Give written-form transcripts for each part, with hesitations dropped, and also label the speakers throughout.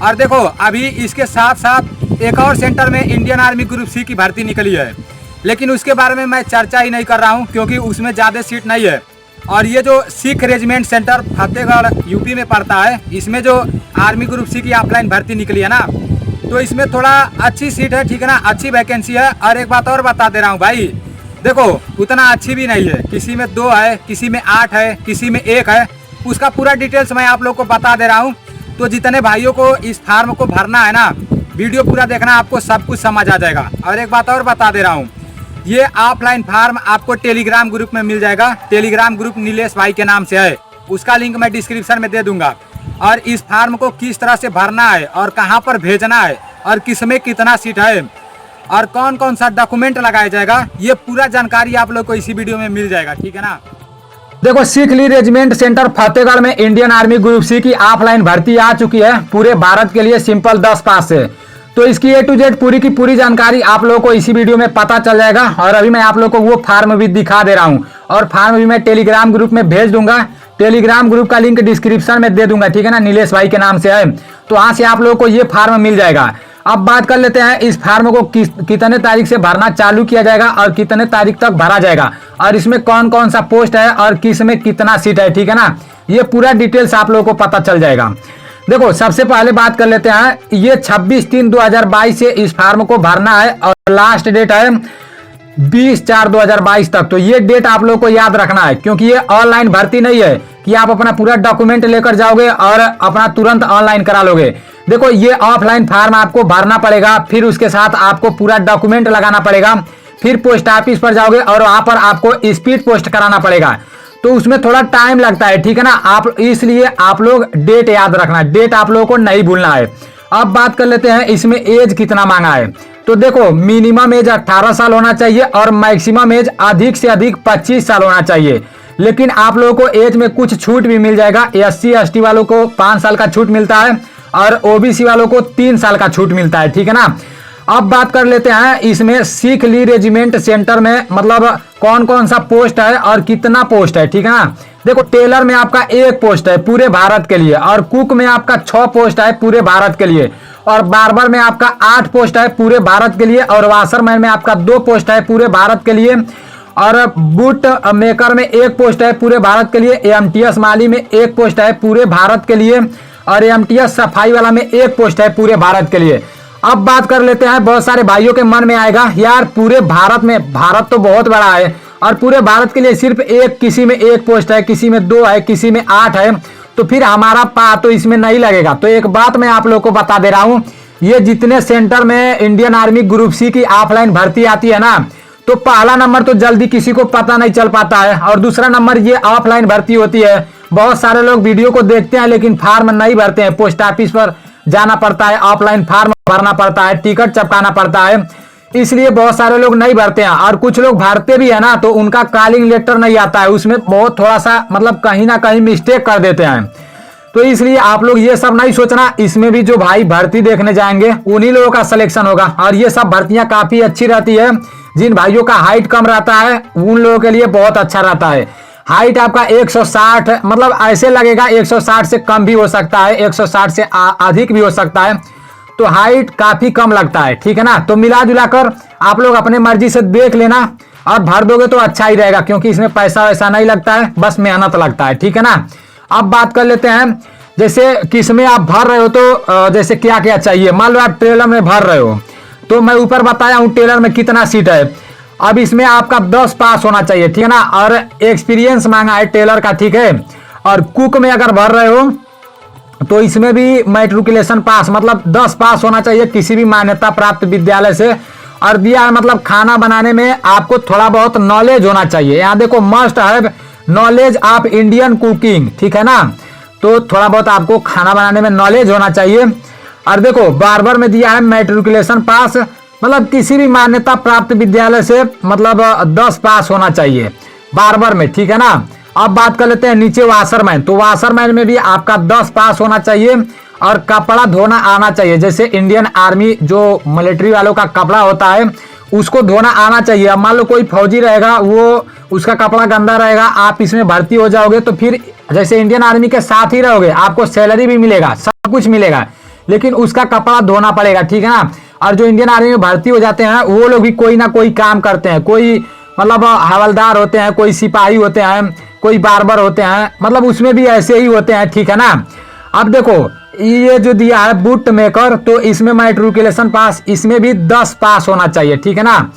Speaker 1: और देखो अभी इसके साथ साथ एक और सेंटर में इंडियन आर्मी ग्रुप सी की भर्ती निकली है, लेकिन उसके बारे में मैं चर्चा ही नहीं कर रहा हूँ क्योंकि उसमें ज़्यादा सीट नहीं है। और ये जो Sikh regiment centre Fatehgarh UP में पड़ता है, इसमें जो आर्मी ग्रुप सी की ऑफलाइन भर्ती निकली है ना, तो इसमें थोड़ा अच्छी सीट है, ठीक है ना, अच्छी वैकेंसी है। और एक बात और बता दे रहा हूँ भाई, देखो उतना अच्छी भी नहीं है, किसी में 2 है, किसी में 8 है, किसी में 1 है। उसका पूरा डिटेल्स मैं आप लोग को बता दे रहा हूँ। तो जितने भाइयों को इस फार्म को भरना है ना, वीडियो पूरा देखना, आपको सब कुछ समझ आ जाएगा। और एक बात और बता दे रहा हूँ, ये ऑफलाइन फार्म आपको टेलीग्राम ग्रुप में मिल जाएगा। टेलीग्राम ग्रुप नीलेश भाई के नाम से है, उसका लिंक मैं डिस्क्रिप्शन में दे दूंगा। और इस फार्म को किस तरह से भरना है और कहाँ पर भेजना है और किस में कितना सीट है और कौन कौन सा डॉक्यूमेंट लगाया जाएगा, ये पूरा जानकारी आप लोग को इसी वीडियो में मिल जाएगा, ठीक है ना। देखो सिख ली रेजिमेंट सेंटर फतेहगढ़ में इंडियन आर्मी ग्रुप सी की ऑफलाइन भर्ती आ चुकी है पूरे भारत के लिए, सिंपल 10 पास से। तो इसकी A to Z पूरी की पूरी जानकारी आप लोगों को इसी वीडियो में पता चल जाएगा। और अभी मैं आप लोगों को वो फार्म भी दिखा दे रहा हूँ और फार्म भी मैं टेलीग्राम ग्रुप में भेज दूंगा। टेलीग्राम ग्रुप का लिंक डिस्क्रिप्शन में दे दूंगा, ठीक है ना, नीलेश भाई के नाम से है। तो वहां से आप लोगों को ये फार्म मिल जाएगा। अब बात कर लेते हैं इस फार्म को कितने तारीख से भरना चालू किया जाएगा और कितने तारीख तक भरा जाएगा और इसमें कौन कौन सा पोस्ट है और किस में कितना सीट है, ठीक है ना। ये पूरा डिटेल्स आप लोगों को पता चल जाएगा। देखो सबसे पहले बात कर लेते हैं, ये 26/3/2022 से इस फार्म को भरना है और लास्ट डेट है 20/4/2022 तक। तो ये डेट आप लोगों को याद रखना है क्योंकि ये ऑनलाइन भर्ती नहीं है कि आप अपना पूरा डॉक्यूमेंट लेकर जाओगे और अपना तुरंत ऑनलाइन करा लोगे। देखो ये ऑफलाइन फार्म आपको भरना पड़ेगा, फिर उसके साथ आपको पूरा डॉक्यूमेंट लगाना पड़ेगा, फिर पोस्ट ऑफिस पर जाओगे और वहां पर आपको स्पीड पोस्ट कराना पड़ेगा। तो उसमें थोड़ा टाइम लगता है, ठीक है ना। आप इसलिए आप लोग डेट याद रखना, डेट आप लोगों को नहीं भूलना है। अब बात कर लेते हैं इसमें एज कितना मांगा है। तो देखो मिनिमम एज 18 साल होना चाहिए और मैक्सिमम एज अधिक से अधिक 25 साल होना चाहिए। लेकिन आप लोगों को एज में कुछ छूट भी मिल जाएगा। SC ST वालों को 5 साल का छूट मिलता है और OBC वालों को 3 साल का छूट मिलता है, ठीक है ना। अब बात कर लेते हैं इसमें सिख ली रेजिमेंट सेंटर में मतलब कौन कौन सा पोस्ट है और कितना पोस्ट है, ठीक है ना। देखो टेलर में आपका 1 पोस्ट है पूरे भारत के लिए और कुक में आपका 6 पोस्ट है पूरे भारत के लिए और बार्बर में आपका 8 पोस्ट है पूरे भारत के लिए और वाशरमैन में आपका 2 पोस्ट है पूरे भारत के लिए और बूट मेकर में 1 पोस्ट है पूरे भारत के लिए। AMTS माली में 1 पोस्ट है पूरे भारत के लिए और AMTS सफाई वाला में 1 पोस्ट है पूरे भारत के लिए। अब बात कर लेते हैं, बहुत सारे भाइयों के मन में आएगा यार पूरे भारत में, भारत तो बहुत बड़ा है और पूरे भारत के लिए सिर्फ किसी में 1 पोस्ट है, किसी में 2 है, किसी में 8 है, तो फिर हमारा पा तो इसमें नहीं लगेगा। तो एक बात मैं आप लोगों को बता दे रहा हूँ, ये जितने सेंटर में इंडियन आर्मी ग्रुप सी की ऑफलाइन भर्ती आती है ना, तो पहला नंबर तो जल्दी किसी को पता नहीं चल पाता है और दूसरा नंबर ये ऑफलाइन भर्ती होती है। बहुत सारे लोग वीडियो को देखते हैं लेकिन फार्म नहीं भरते हैं, पोस्ट ऑफिस पर जाना पड़ता है, ऑफलाइन फार्म भरना पड़ता है, टिकट चपकाना पड़ता है, इसलिए बहुत सारे लोग नहीं भरते हैं। और कुछ लोग भरते भी है ना तो उनका कॉलिंग लेटर नहीं आता है, उसमें बहुत थोड़ा सा मतलब कहीं ना कहीं मिस्टेक कर देते हैं। तो इसलिए आप लोग ये सब नहीं सोचना, इसमें भी जो भाई भर्ती देखने जाएंगे उन्हीं लोगों का सिलेक्शन होगा। और ये सब भर्तियां काफी अच्छी रहती है। जिन भाइयों का हाइट कम रहता है उन लोगों के लिए बहुत अच्छा रहता है। हाइट आपका 160 मतलब ऐसे लगेगा 160 से कम भी हो सकता है, 160 से अधिक भी हो सकता है, तो हाइट काफी कम लगता है, ठीक है ना। तो मिला जुला कर आप लोग अपने मर्जी से देख लेना और भर दोगे तो अच्छा ही रहेगा क्योंकि इसमें पैसा वैसा नहीं लगता है, बस मेहनत लगता है, ठीक है ना। अब बात कर लेते हैं जैसे किसमें आप भर रहे हो तो जैसे क्या क्या चाहिए। मान लो आप ट्रेलर में भर रहे हो तो मैं ऊपर बताया हूँ टेलर में कितना सीट है। अब इसमें आपका 10 पास होना चाहिए, ठीक है ना, और एक्सपीरियंस मांगा है टेलर का, ठीक है। और कुक में अगर भर रहे हो तो इसमें भी मैट्रिकुलेशन पास मतलब 10 पास होना चाहिए किसी भी मान्यता प्राप्त विद्यालय से। और दिया है मतलब खाना बनाने में आपको थोड़ा बहुत नॉलेज होना चाहिए। यहाँ देखो must have knowledge of Indian cooking, ठीक है ना, तो थोड़ा बहुत आपको खाना बनाने में नॉलेज होना चाहिए। और देखो बार्बर में दिया है मैट्रिकुलेशन पास मतलब किसी भी मान्यता प्राप्त विद्यालय से मतलब 10 पास होना चाहिए बार्बर में, ठीक है ना। अब बात कर लेते हैं नीचे वाशरमैन, तो वाशरमैन में भी आपका 10 पास होना चाहिए और कपड़ा धोना आना चाहिए। जैसे इंडियन आर्मी जो मिलिट्री वालों का कपड़ा होता है उसको धोना आना चाहिए। अब मान लो कोई फौजी रहेगा वो उसका कपड़ा गंदा रहेगा, आप इसमें भर्ती हो जाओगे तो फिर जैसे इंडियन आर्मी के साथ ही रहोगे, आपको सैलरी भी मिलेगा, सब कुछ मिलेगा, लेकिन उसका कपड़ा धोना पड़ेगा, ठीक है ना। और जो इंडियन आर्मी में भर्ती हो जाते हैं वो लोग भी कोई ना कोई काम करते हैं, कोई मतलब हवलदार होते हैं, कोई सिपाही होते हैं, कोई बार्बर होते हैं, मतलब उसमें भी ऐसे ही होते हैं, ठीक है ना। अब देखो ये जो दिया है बूट मेकर, तो इसमें मैट्रिकुलेशन पास, इसमें भी 10 पास होना चाहिए, ठीक है ना।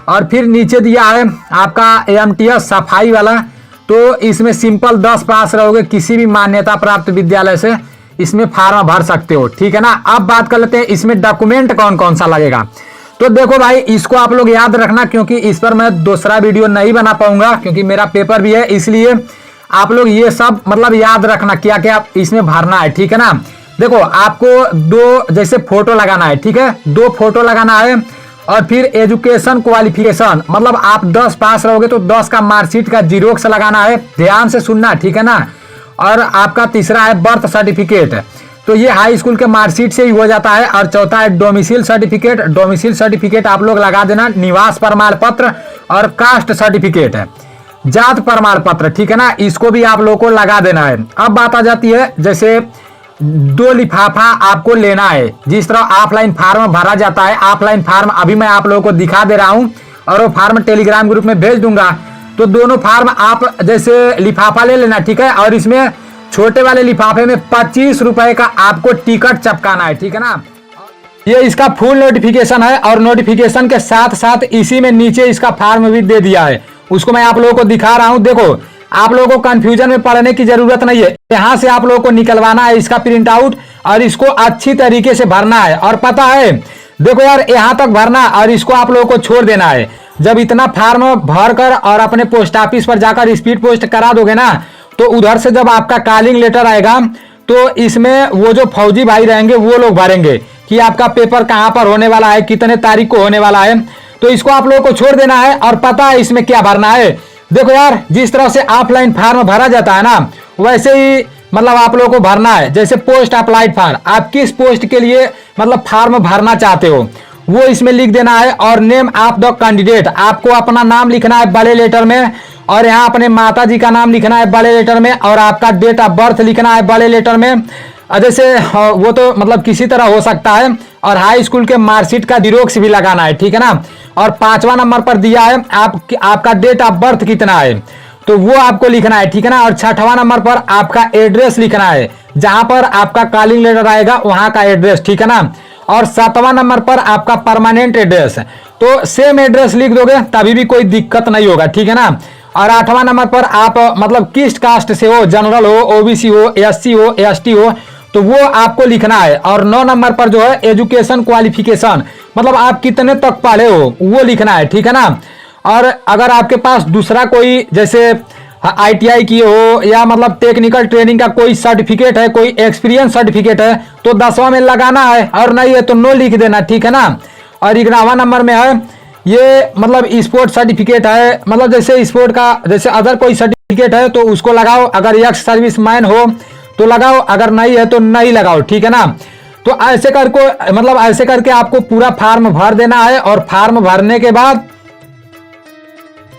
Speaker 1: और फिर नीचे दिया है आपका AMTS सफाई वाला, तो इसमें सिंपल 10 पास रहोगे, किसी भी मान्यता प्राप्त विद्यालय से इसमें फार्म भर सकते हो, ठीक है ना। अब बात कर लेते हैं इसमें डॉक्यूमेंट कौन कौन सा लगेगा। तो देखो भाई इसको आप लोग याद रखना, क्योंकि इस पर मैं दूसरा वीडियो नहीं बना पाऊंगा क्योंकि मेरा पेपर भी है, इसलिए आप लोग ये सब मतलब याद रखना क्या क्या इसमें भरना है, ठीक है ना। देखो आपको 2 जैसे फोटो लगाना है, ठीक है, 2 फोटो लगाना है। और फिर एजुकेशन क्वालिफिकेशन, मतलब आप 10 पास रहोगे तो 10 का मार्कशीट का जीरोक्स लगाना है, ध्यान से सुनना, ठीक है ना। और आपका तीसरा है बर्थ सर्टिफिकेट, तो ये हाई स्कूल के मार्कशीट से ही हो जाता है। और चौथा है डोमिसाइल सर्टिफिकेट, डोमिसाइल सर्टिफिकेट आप लोग लगा देना, निवास प्रमाण पत्र और कास्ट सर्टिफिकेट है, जात प्रमाण पत्र, ठीक है ना, इसको भी आप लोग को लगा देना है। अब बात आ जाती है जैसे 2 लिफाफा आपको लेना है, जिस तरह ऑफलाइन फार्म भरा जाता है, ऑफलाइन फार्म अभी मैं आप लोगों को दिखा दे रहा हूं और वो फार्म टेलीग्राम ग्रुप में भेज दूंगा। तो दोनों फार्म आप जैसे लिफाफा ले लेना, ठीक है, और इसमें छोटे वाले लिफाफे में 25 रुपए का आपको टिकट चिपकाना है, ठीक है ना। ये इसका फुल नोटिफिकेशन है और नोटिफिकेशन के साथ साथ इसी में नीचे इसका फार्म भी दे दिया है, उसको मैं आप लोगों को दिखा रहा हूं। देखो आप लोगों को कंफ्यूजन में पड़ने की जरूरत नहीं है, यहां से आप लोगों को निकलवाना है इसका प्रिंट आउट और इसको अच्छी तरीके से भरना है। और पता है देखो यार, यहां तक भरना और इसको आप लोगों को छोड़ देना है। जब इतना फार्म भर कर और अपने पोस्ट ऑफिस पर जाकर स्पीड पोस्ट करा दोगे ना, तो उधर से जब आपका कॉलिंग लेटर आएगा तो इसमें वो जो फौजी भाई रहेंगे वो लोग भरेंगे कि आपका पेपर कहां पर होने वाला है, कितने तारीख को होने वाला है। तो इसको आप लोगों को छोड़ देना है। और पता है इसमें क्या भरना है, देखो यार, जिस तरह से ऑफलाइन फार्म भरा जाता है ना, वैसे ही मतलब आप लोगों को भरना है। जैसे पोस्ट अप्लाइड फार्म, आप किस पोस्ट के लिए मतलब फार्म भरना चाहते हो वो इसमें लिख देना है। और नेम ऑफ द कैंडिडेट, आपको अपना नाम लिखना है बड़े लेटर में, और यहाँ अपने माता जी का नाम लिखना है बड़े लेटर में, और आपका डेट ऑफ बर्थ लिखना है बड़े लेटर में। जैसे वो तो मतलब किसी तरह हो सकता है। और हाई स्कूल के मार्कशीट का जीरोक्स भी लगाना है, ठीक है ना। और 5वां नंबर पर दिया है आपका डेट ऑफ बर्थ कितना है, तो वो आपको लिखना है, ठीक है ना। और 6वां नंबर पर आपका एड्रेस लिखना है, जहां पर आपका कॉलिंग लेटर आएगा वहां का एड्रेस, ठीक है ना। और 7वां नंबर पर आपका परमानेंट एड्रेस, तो सेम एड्रेस लिख दोगे तभी भी कोई दिक्कत नहीं होगा, ठीक है ना। और 8वां नंबर पर आप मतलब किस कास्ट से हो, जनरल हो, ओबीसी हो, एससी हो, एसटी हो, तो वो आपको लिखना है। और 9 नंबर पर जो है एजुकेशन क्वालिफिकेशन, मतलब आप कितने तक पढ़े हो वो लिखना है, ठीक है ना। और अगर आपके पास दूसरा कोई जैसे ITI की हो या मतलब टेक्निकल ट्रेनिंग का कोई सर्टिफिकेट है, कोई एक्सपीरियंस सर्टिफिकेट है, तो 10वां में लगाना है, और नहीं है तो नो लिख देना, ठीक है ना। और 11वां नंबर में है ये मतलब स्पोर्ट सर्टिफिकेट है, मतलब जैसे स्पोर्ट का जैसे अदर कोई सर्टिफिकेट है तो उसको लगाओ, अगर एक्स सर्विस मैन हो तो लगाओ, अगर नहीं है तो नहीं लगाओ, ठीक है ना। तो ऐसे करके मतलब ऐसे करके आपको पूरा फार्म भर देना है। और फार्म भरने के बाद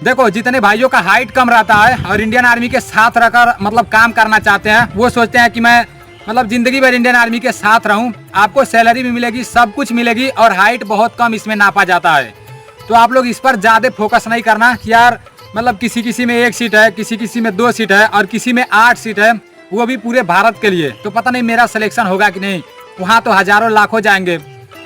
Speaker 1: देखो जितने भाइयों का हाइट कम रहता है और इंडियन आर्मी के साथ रहकर मतलब काम करना चाहते हैं, वो सोचते हैं कि मैं मतलब जिंदगी भर इंडियन आर्मी के साथ रहूं, आपको सैलरी भी मिलेगी, सब कुछ मिलेगी, और हाइट बहुत कम इसमें नापा जाता है। तो आप लोग इस पर ज्यादा फोकस नहीं करना कि यार मतलब किसी किसी में 1 सीट है, किसी किसी में 2 सीट है और किसी में 8 सीट है, वो भी पूरे भारत के लिए, तो पता नहीं मेरा सिलेक्शन होगा कि नहीं। वहाँ तो हजारों लाखों जाएंगे।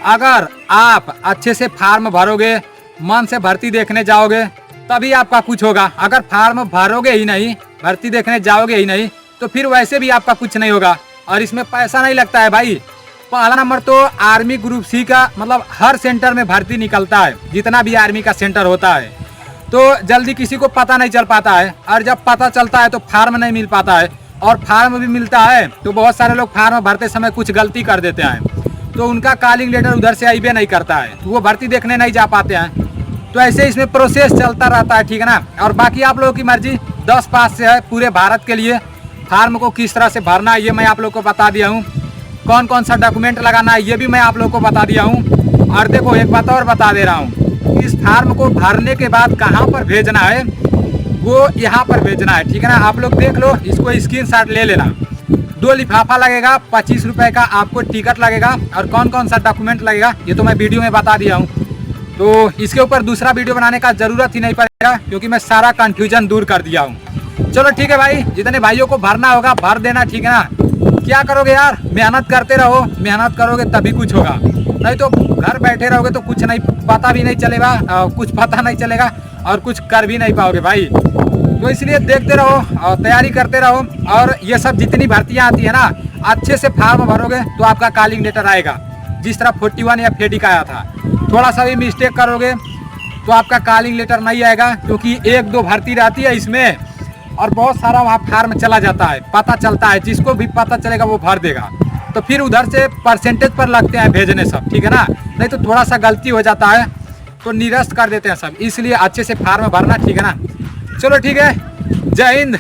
Speaker 1: अगर आप अच्छे से फार्म भरोगे, मन से भर्ती देखने जाओगे, तभी आपका कुछ होगा। अगर फार्म भरोगे ही नहीं, भर्ती देखने जाओगे ही नहीं, तो फिर वैसे भी आपका कुछ नहीं होगा। और इसमें पैसा नहीं लगता है भाई। पहला नंबर तो आर्मी ग्रुप सी का मतलब हर सेंटर में भर्ती निकलता है, जितना भी आर्मी का सेंटर होता है, तो जल्दी किसी को पता नहीं चल पाता है। और जब पता चलता है तो फार्म नहीं मिल पाता है, और फार्म भी मिलता है तो बहुत सारे लोग फार्म भरते समय कुछ गलती कर देते हैं, तो उनका कॉलिंग लेटर उधर से आईबे नहीं करता है, तो वो भर्ती देखने नहीं जा पाते हैं। तो ऐसे इसमें प्रोसेस चलता रहता है, ठीक है ना। और बाकी आप लोगों की मर्जी, 10 पास से है पूरे भारत के लिए। फार्म को किस तरह से भरना है ये मैं आप लोग को बता दिया हूँ, कौन कौन सा डॉक्यूमेंट लगाना है ये भी मैं आप लोग को बता दिया हूँ। और देखो एक बात और बता दे रहा हूँ, इस फार्म को भरने के बाद कहाँ पर भेजना है, वो यहाँ पर भेजना है, ठीक है ना। आप लोग देख लो, इसको स्क्रीनशॉट ले लेना। 2 लिफाफा लगेगा, 25 रुपए का आपको टिकट लगेगा और कौन कौन सा डॉक्यूमेंट लगेगा ये तो मैं वीडियो में बता दिया हूँ। तो इसके ऊपर दूसरा वीडियो बनाने का ज़रूरत ही नहीं पड़ेगा क्योंकि मैं सारा कन्फ्यूजन दूर कर दिया हूँ। चलो ठीक है भाई, जितने भाइयों को भरना होगा भर देना, ठीक है ना। क्या करोगे यार, मेहनत करते रहो, मेहनत करोगे तभी कुछ होगा, नहीं तो घर बैठे रहोगे तो कुछ नहीं पता भी नहीं चलेगा, कुछ पता नहीं चलेगा और कुछ कर भी नहीं पाओगे भाई। तो इसलिए देखते रहो और तैयारी करते रहो। और ये सब जितनी भर्तियाँ आती है ना, अच्छे से फॉर्म भरोगे तो आपका कॉलिंग लेटर आएगा। जिस तरह 41 या FAD का आया था, थोड़ा सा भी मिस्टेक करोगे तो आपका कॉलिंग लेटर नहीं आएगा क्योंकि 1-2 भर्ती रहती है इसमें और बहुत सारा वहाँ फार्म चला जाता है, पता चलता है, जिसको भी पता चलेगा वो भर देगा। तो फिर उधर से परसेंटेज पर लगते हैं भेजने सब, ठीक है ना। नहीं तो थोड़ा सा गलती हो जाता है तो निरस्त कर देते हैं सब, इसलिए अच्छे से फार्म भरना, ठीक है ना। चलो ठीक है, जय हिंद।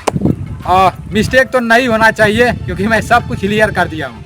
Speaker 1: और मिस्टेक तो नहीं होना चाहिए क्योंकि मैं सब कुछ क्लियर कर दिया हूँ।